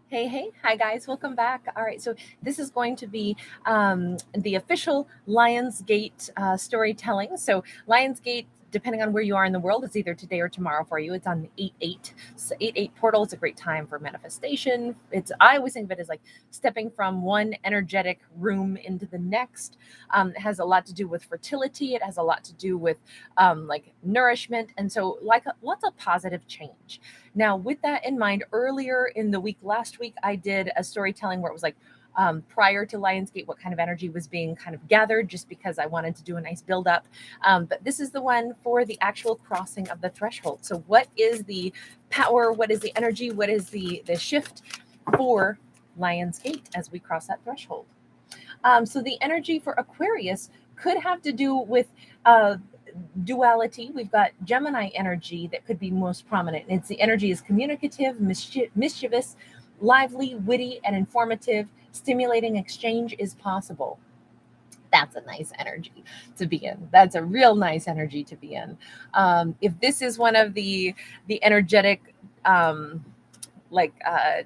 Hey, hi guys, welcome back. All right, so this is going to be the official Lionsgate storytelling. So, Lionsgate, depending on where you are in the world, it's either today or tomorrow for you. It's on the 8/8. So 8/8 portal. It's a great time for manifestation. I always think of it as like stepping from one energetic room into the next. It has a lot to do with fertility, it has a lot to do with like nourishment, and so like lots of positive change. Now, with that in mind, earlier in the week, last week, I did a storytelling where it was like prior to Lionsgate, what kind of energy was being kind of gathered, just because I wanted to do a nice build up. But this is the one for the actual crossing of the threshold. So, what is the power? What is the energy? What is the shift for Lionsgate as we cross that threshold? So, the energy for Aquarius could have to do with duality. We've got Gemini energy that could be most prominent. It's the energy is communicative, mischievous, lively, witty, and informative. Stimulating exchange is possible. That's a nice energy to be in. That's a real nice energy to be in. If this is one of the energetic, like I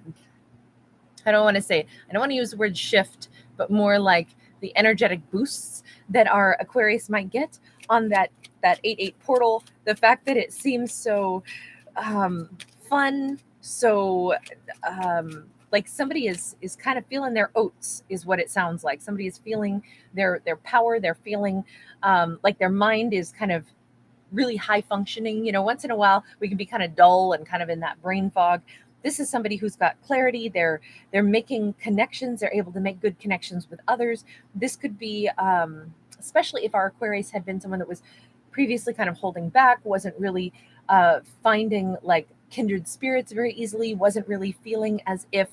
don't want to say, I don't want to use the word shift, but more like the energetic boosts that our Aquarius might get on that 8/8 portal. The fact that it seems so fun, so like somebody is kind of feeling their oats, is what it sounds like. Somebody is feeling their power. They're feeling like their mind is kind of really high functioning. You know, once in a while we can be kind of dull and kind of in that brain fog. This is somebody who's got clarity. They're making connections. They're able to make good connections with others. This could be especially if our Aquarius had been someone that was previously kind of holding back, wasn't really finding like kindred spirits very easily, wasn't really feeling as if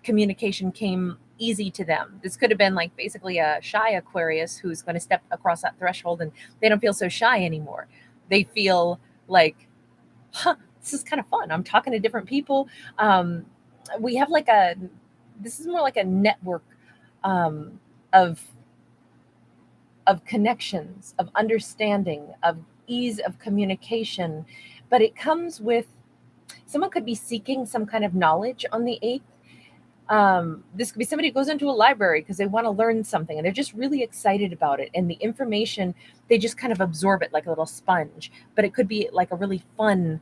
communication came easy to them. This could have been like basically a shy Aquarius who's going to step across that threshold and they don't feel so shy anymore. They feel like, this is kind of fun. I'm talking to different people. We have like this is more like a network um, of connections, of understanding, of ease of communication, but it comes with someone could be seeking some kind of knowledge on the 8th. This could be somebody who goes into a library because they want to learn something and they're just really excited about it. And the information, they just kind of absorb it like a little sponge. But it could be like a really fun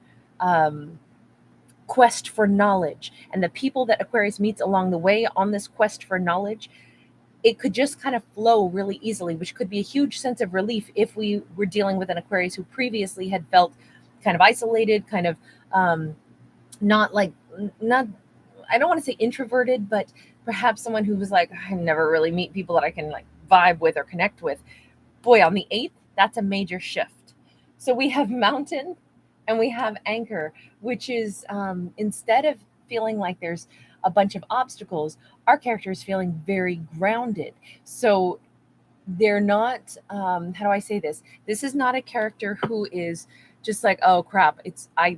quest for knowledge. And the people that Aquarius meets along the way on this quest for knowledge, it could just kind of flow really easily, which could be a huge sense of relief if we were dealing with an Aquarius who previously had felt kind of isolated, kind of not like, not, I don't want to say introverted, but perhaps someone who was like, I never really meet people that I can like vibe with or connect with. Boy, on the 8th, that's a major shift. So we have mountain and we have anchor, which is instead of feeling like there's a bunch of obstacles, our character is feeling very grounded. So they're not, how do I say this? This is not a character who is just like, oh crap,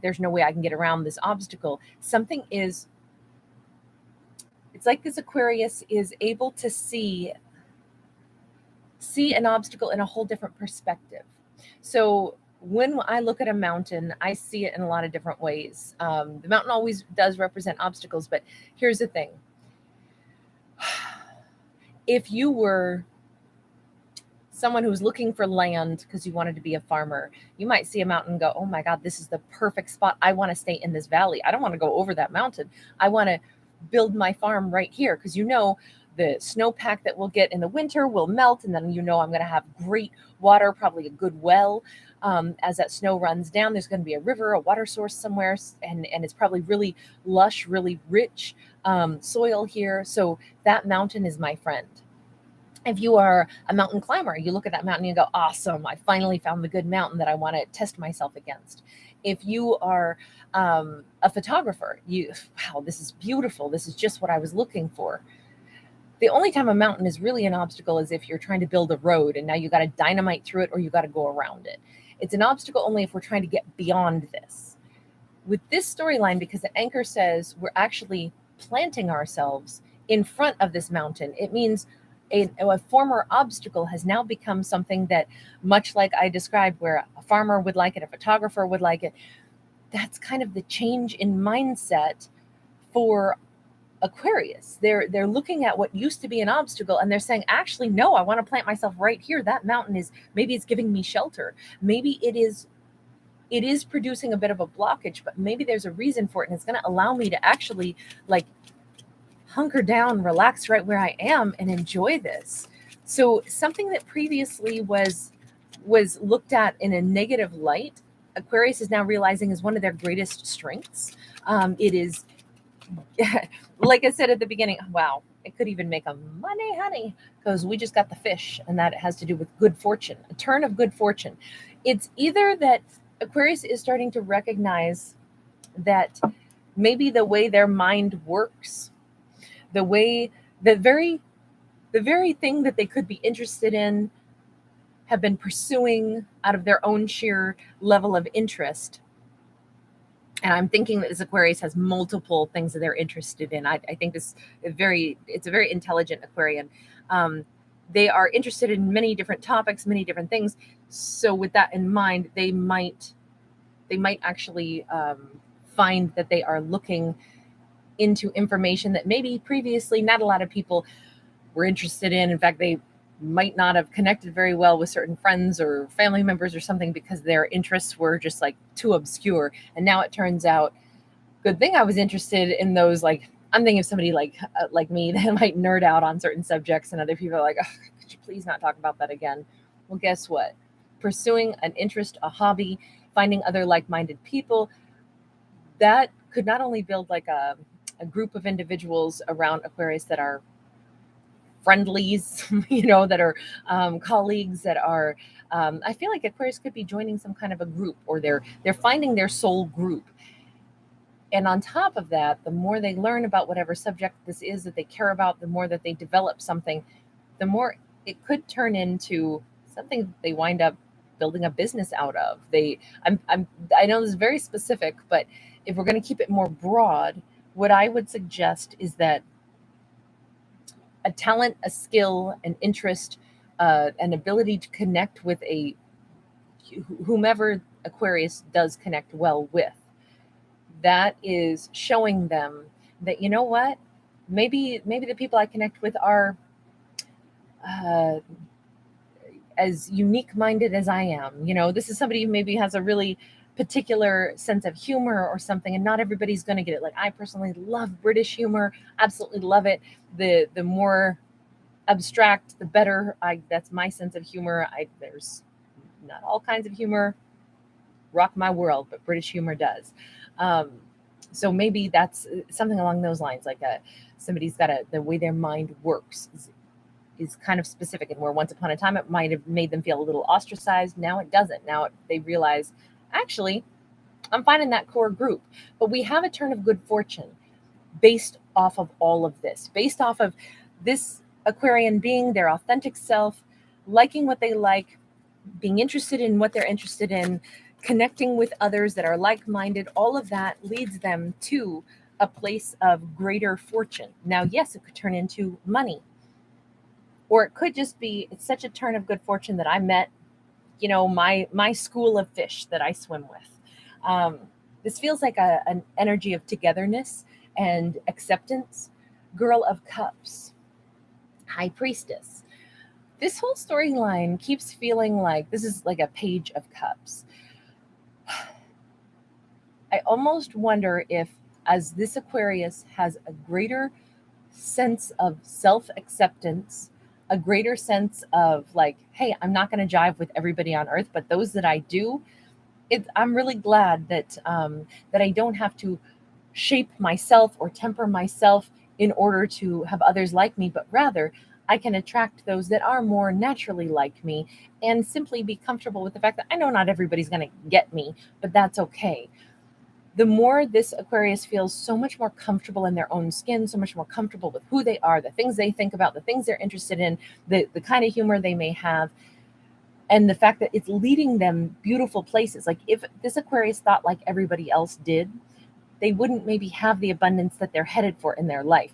there's no way I can get around this obstacle. It's like this Aquarius is able to see an obstacle in a whole different perspective. So when I look at a mountain, I see it in a lot of different ways. The mountain always does represent obstacles, but here's the thing. If you were someone who's looking for land because you wanted to be a farmer, you might see a mountain and go, oh my God, this is the perfect spot. I want to stay in this valley. I don't want to go over that mountain. I want to build my farm right here because the snowpack that we'll get in the winter will melt, and then I'm going to have great water, probably a good well. As that snow runs down, there's going to be a river, a water source somewhere, and it's probably really lush, really rich soil here. So that mountain is my friend. If you are a mountain climber, you look at that mountain and you go, awesome, I finally found the good mountain that I want to test myself against. If you are a photographer, wow, this is beautiful. This is just what I was looking for. The only time a mountain is really an obstacle is if you're trying to build a road and now you got to dynamite through it or you got to go around it. It's an obstacle only if we're trying to get beyond this. With this storyline, because the anchor says we're actually planting ourselves in front of this mountain, it means a former obstacle has now become something that, much like I described, where a farmer would like it, a photographer would like it, that's kind of the change in mindset for Aquarius. They're looking at what used to be an obstacle and they're saying, actually, no, I want to plant myself right here. That mountain is, maybe it's giving me shelter. Maybe it is producing a bit of a blockage, but maybe there's a reason for it. And it's going to allow me to actually like hunker down, relax right where I am and enjoy this. So something that previously was looked at in a negative light, Aquarius is now realizing is one of their greatest strengths. It is, like I said at the beginning, wow, it could even make a money, honey, because we just got the fish, and that has to do with good fortune, a turn of good fortune. It's either that Aquarius is starting to recognize that maybe the way their mind works, the very thing that they could be interested in, have been pursuing out of their own sheer level of interest. And I'm thinking that this Aquarius has multiple things that they're interested in. I think it's a very intelligent Aquarian. They are interested in many different topics, many different things. So with that in mind, they might actually find that they are looking into information that maybe previously not a lot of people were interested in. In fact, they might not have connected very well with certain friends or family members or something because their interests were just like too obscure. And now it turns out, good thing I was interested in those. Like, I'm thinking of somebody like me that might nerd out on certain subjects, and other people are like, oh, could you please not talk about that again? Well, guess what? Pursuing an interest, a hobby, finding other like-minded people, that could not only build like a group of individuals around Aquarius that are friendlies, that are colleagues, that are, I feel like Aquarius could be joining some kind of a group, or they're finding their soul group. And on top of that, the more they learn about whatever subject this is that they care about, the more that they develop something, the more it could turn into something they wind up building a business out of. I know this is very specific, but if we're going to keep it more broad, what I would suggest is that a talent, a skill, an interest, an ability to connect with whomever Aquarius does connect well with, that is showing them that, you know what, maybe the people I connect with are as unique-minded as I am. This is somebody who maybe has a really particular sense of humor or something, and not everybody's going to get it. Like, I personally love British humor, absolutely love it. The more abstract, the better. That's my sense of humor. There's not all kinds of humor rock my world, but British humor does. So maybe that's something along those lines. Like somebody's got the way their mind works is kind of specific, and where once upon a time it might have made them feel a little ostracized. Now it doesn't. Now they realize, actually, I'm finding that core group. But we have a turn of good fortune based off of all of this, based off of this Aquarian being their authentic self, liking what they like, being interested in what they're interested in, connecting with others that are like-minded. All of that leads them to a place of greater fortune. Now, yes, it could turn into money, or it could just be, it's such a turn of good fortune that I met, my school of fish that I swim with. This feels like an energy of togetherness and acceptance. Girl of Cups, High Priestess. This whole storyline keeps feeling like this is like a Page of Cups. I almost wonder if, as this Aquarius has a greater sense of self-acceptance, a greater sense of like, hey, I'm not going to jive with everybody on earth, but those that I do, I'm really glad that I don't have to shape myself or temper myself in order to have others like me, but rather I can attract those that are more naturally like me, and simply be comfortable with the fact that I know not everybody's going to get me, but that's okay. The more this Aquarius feels so much more comfortable in their own skin, so much more comfortable with who they are, the things they think about, the things they're interested in, the kind of humor they may have, and the fact that it's leading them beautiful places. Like, if this Aquarius thought like everybody else did, they wouldn't maybe have the abundance that they're headed for in their life.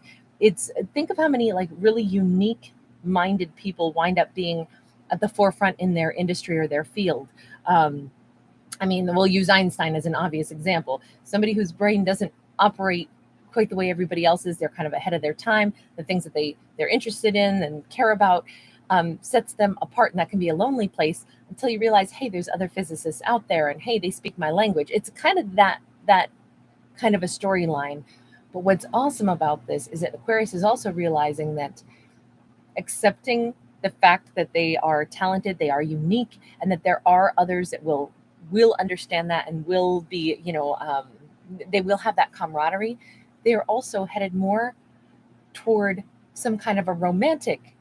Think of how many like really unique minded people wind up being at the forefront in their industry or their field. We'll use Einstein as an obvious example. Somebody whose brain doesn't operate quite the way everybody else is. They're kind of ahead of their time. The things that they're interested in and care about sets them apart, and that can be a lonely place until you realize, hey, there's other physicists out there, and hey, they speak my language. It's kind of that kind of a storyline. But what's awesome about this is that Aquarius is also realizing that accepting the fact that they are talented, they are unique, and that there are others that will understand that and will be, they will have that camaraderie. They are also headed more toward some kind of a romantic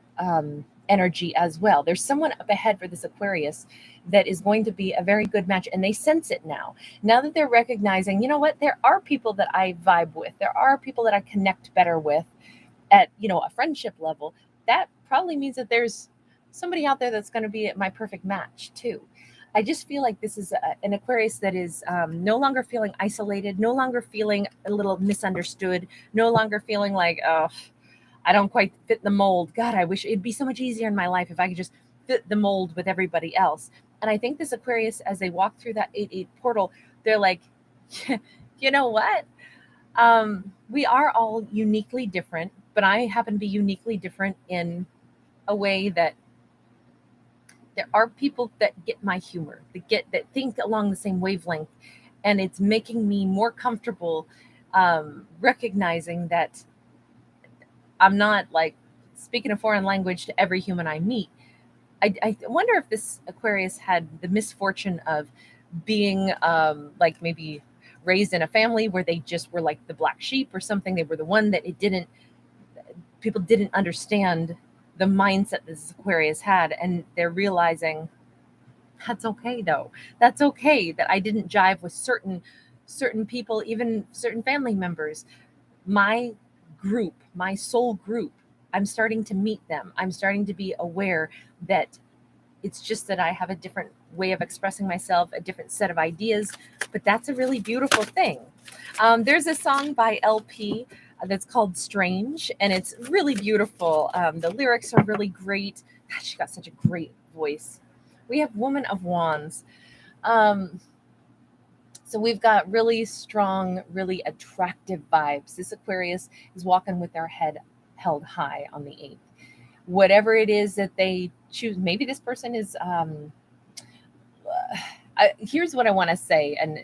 energy as well. There's someone up ahead for this Aquarius that is going to be a very good match, and they sense it now. Now that they're recognizing, you know what, there are people that I vibe with, there are people that I connect better with at, a friendship level. That probably means that there's somebody out there that's going to be my perfect match too. I just feel like this is an Aquarius that is no longer feeling isolated, no longer feeling a little misunderstood, no longer feeling like, oh, I don't quite fit the mold. God, I wish it'd be so much easier in my life if I could just fit the mold with everybody else. And I think this Aquarius, as they walk through that 8-8 portal, they're like, you know what? We are all uniquely different, but I happen to be uniquely different in a way that there are people that get my humor, that think along the same wavelength, and it's making me more comfortable recognizing that I'm not like speaking a foreign language to every human I meet. I wonder if this Aquarius had the misfortune of being like maybe raised in a family where they just were like the black sheep or something. They were the one that people didn't understand the mindset this Aquarius had, and they're realizing that's okay though. That's okay that I didn't jive with certain people, even certain family members. My group, my soul group, I'm starting to meet them. I'm starting to be aware that it's just that I have a different way of expressing myself, a different set of ideas, but that's a really beautiful thing. There's a song by LP that's called Strange, and it's really beautiful. The lyrics are really great. God, she got such a great voice. We have Woman of Wands. So we've got really strong, really attractive vibes. This Aquarius is walking with their head held high on the 8th. Whatever it is that they choose, maybe this person is, here's what I want to say, and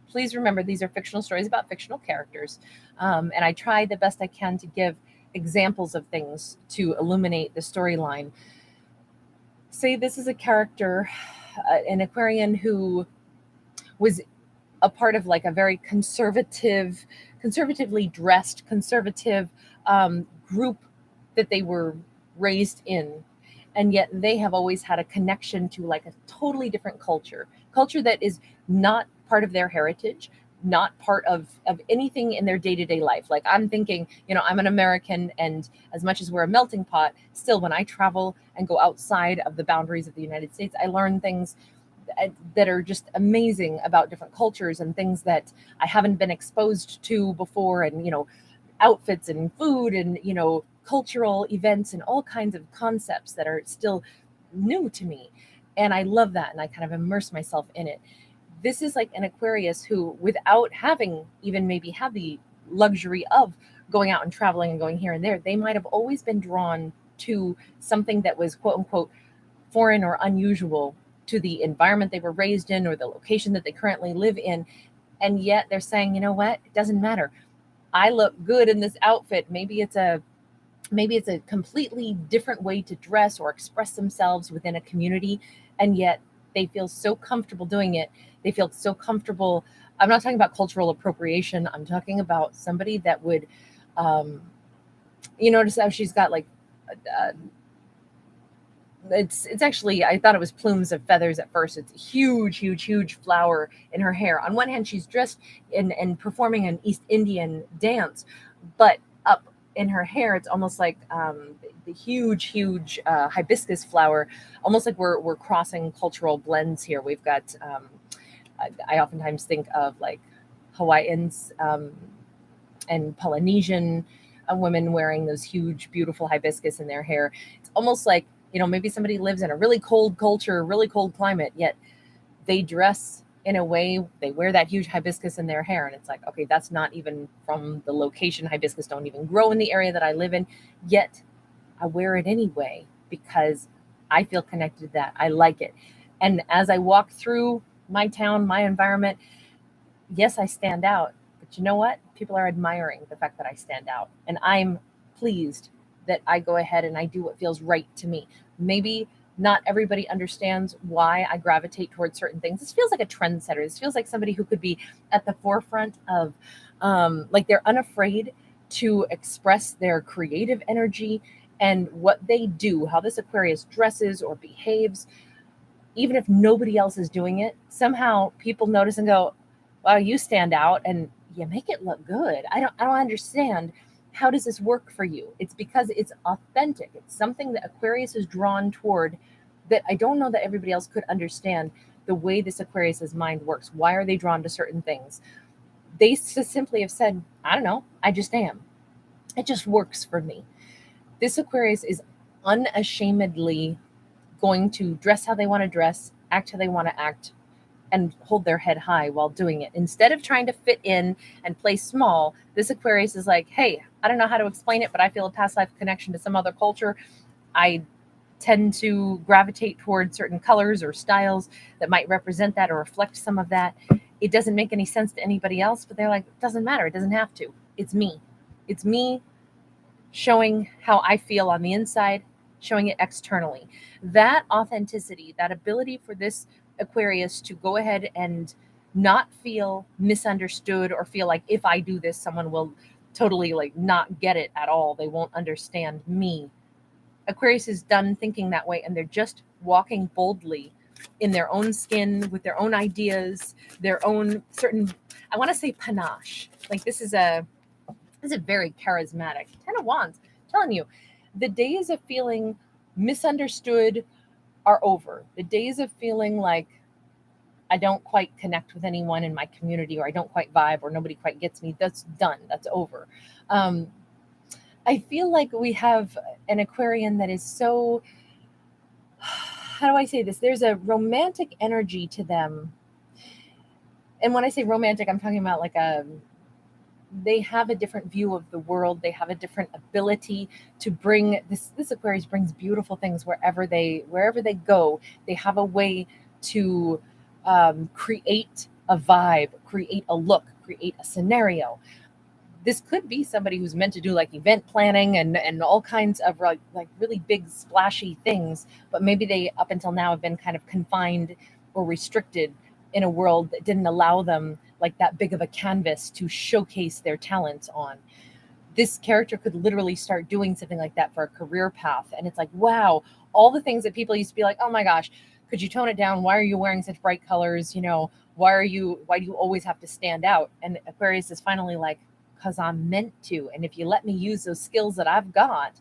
please remember these are fictional stories about fictional characters, and I try the best I can to give examples of things to illuminate the storyline. Say this is a character, an Aquarian who was a part of like a very conservatively dressed, conservative group that they were raised in. And yet they have always had a connection to like a totally different culture that is not part of their heritage, not part of anything in their day-to-day life. Like I'm thinking, I'm an American, and as much as we're a melting pot, still when I travel and go outside of the boundaries of the United States, I learn things that are just amazing about different cultures and things that I haven't been exposed to before, and outfits and food and cultural events and all kinds of concepts that are still new to me. And I love that, and I kind of immerse myself in it. This is like an Aquarius who, without having even maybe had the luxury of going out and traveling and going here and there, they might have always been drawn to something that was quote unquote foreign or unusual to the environment they were raised in or the location that they currently live in. And yet they're saying, you know what, it doesn't matter. I look good in this outfit. Maybe it's a completely different way to dress or express themselves within a community, and yet they feel so comfortable doing it. They feel so comfortable. I'm not talking about cultural appropriation. I'm talking about somebody that would, you notice how she's got like, it's actually, I thought it was plumes of feathers at first. It's a huge flower in her hair. On one hand, she's dressed and performing an East Indian dance, but up in her hair, it's almost like the huge hibiscus flower, almost like we're crossing cultural blends here. We've got, I oftentimes think of like Hawaiians and Polynesian women wearing those huge, beautiful hibiscus in their hair. It's almost like, maybe somebody lives in a really cold culture, really cold climate, yet they dress in a way. They wear that huge hibiscus in their hair, and it's like, okay, that's not even from the location. Hibiscus don't even grow in the area that I live in, yet I wear it anyway because I feel connected to that. I like it. And as I walk through my town, my environment, yes, I stand out. But you know what? People are admiring the fact that I stand out. And I'm pleased that I go ahead and I do what feels right to me. Maybe not everybody understands why I gravitate towards certain things. This feels like a trendsetter. This feels like somebody who could be at the forefront of, like they're unafraid to express their creative energy and what they do, how this Aquarius dresses or behaves, even if nobody else is doing it. Somehow people notice and go, wow, you stand out and you make it look good. I don't understand. How does this work for you? It's because it's authentic. It's something that Aquarius is drawn toward that I don't know that everybody else could understand the way this Aquarius's mind works. Why are they drawn to certain things? They just simply have said, I don't know, I just am. It just works for me. This Aquarius is unashamedly going to dress how they want to dress, act how they want to act, and hold their head high while doing it. Instead of trying to fit in and play small, this Aquarius is like, hey, I don't know how to explain it, but I feel a past life connection to some other culture. I tend to gravitate towards certain colors or styles that might represent that or reflect some of that. It doesn't make any sense to anybody else, but they're like, it doesn't matter. It doesn't have to. It's me. It's me showing how I feel on the inside, showing it externally. That authenticity, that ability for this Aquarius to go ahead and not feel misunderstood or feel like if I do this, someone will totally like not get it at all. They won't understand me. Aquarius is done thinking that way, and they're just walking boldly in their own skin with their own ideas, their own certain, I want to say panache. Like this is very charismatic. 10 of Wands, I'm telling you, the days of feeling misunderstood are over. The days of feeling like I don't quite connect with anyone in my community, or I don't quite vibe, or nobody quite gets me, that's done. That's over. I feel like we have an Aquarian that is so, how do I say this? There's a romantic energy to them. And when I say romantic, I'm talking about like they have a different view of the world. They have a different ability to bring this Aquarius brings beautiful things wherever they go. They have a way to create a vibe, create a look, create a scenario. This could be somebody who's meant to do like event planning and all kinds of like really big splashy things, but maybe they up until now have been kind of confined or restricted in a world that didn't allow them like that big of a canvas to showcase their talents on. This character could literally start doing something like that for a career path. And it's like, wow, all the things that people used to be like, oh my gosh, could you tone it down? Why are you wearing such bright colors? You know, why do you always have to stand out? And Aquarius is finally like, because I'm meant to. And if you let me use those skills that I've got,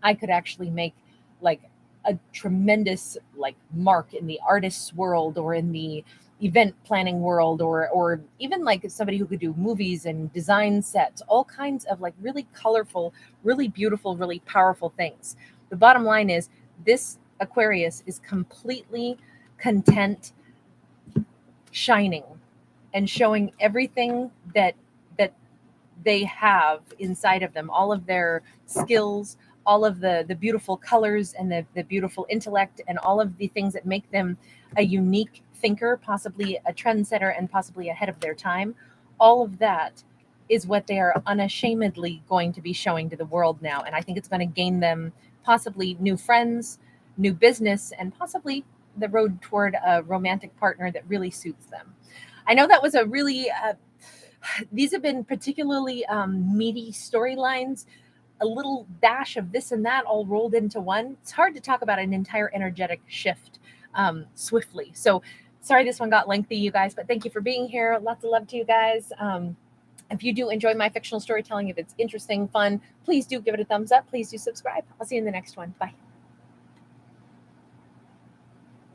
I could actually make like a tremendous like mark in the artist's world or in the event planning world, or even like somebody who could do movies and design sets, all kinds of like really colorful, really beautiful, really powerful things. The bottom line is this Aquarius is completely content shining and showing everything that they have inside of them, all of their skills, all of the beautiful colors and the beautiful intellect, and all of the things that make them a unique thinker, possibly a trendsetter, and possibly ahead of their time. All of that is what they are unashamedly going to be showing to the world now. And I think it's going to gain them possibly new friends, new business, and possibly the road toward a romantic partner that really suits them. I know that was a really these have been particularly meaty storylines, a little dash of this and that all rolled into one. It's hard to talk about an entire energetic shift swiftly. So sorry this one got lengthy, you guys, but thank you for being here. Lots of love to you guys. If you do enjoy my fictional storytelling, if it's interesting, fun, please do give it a thumbs up. Please do subscribe. I'll see you in the next one. Bye.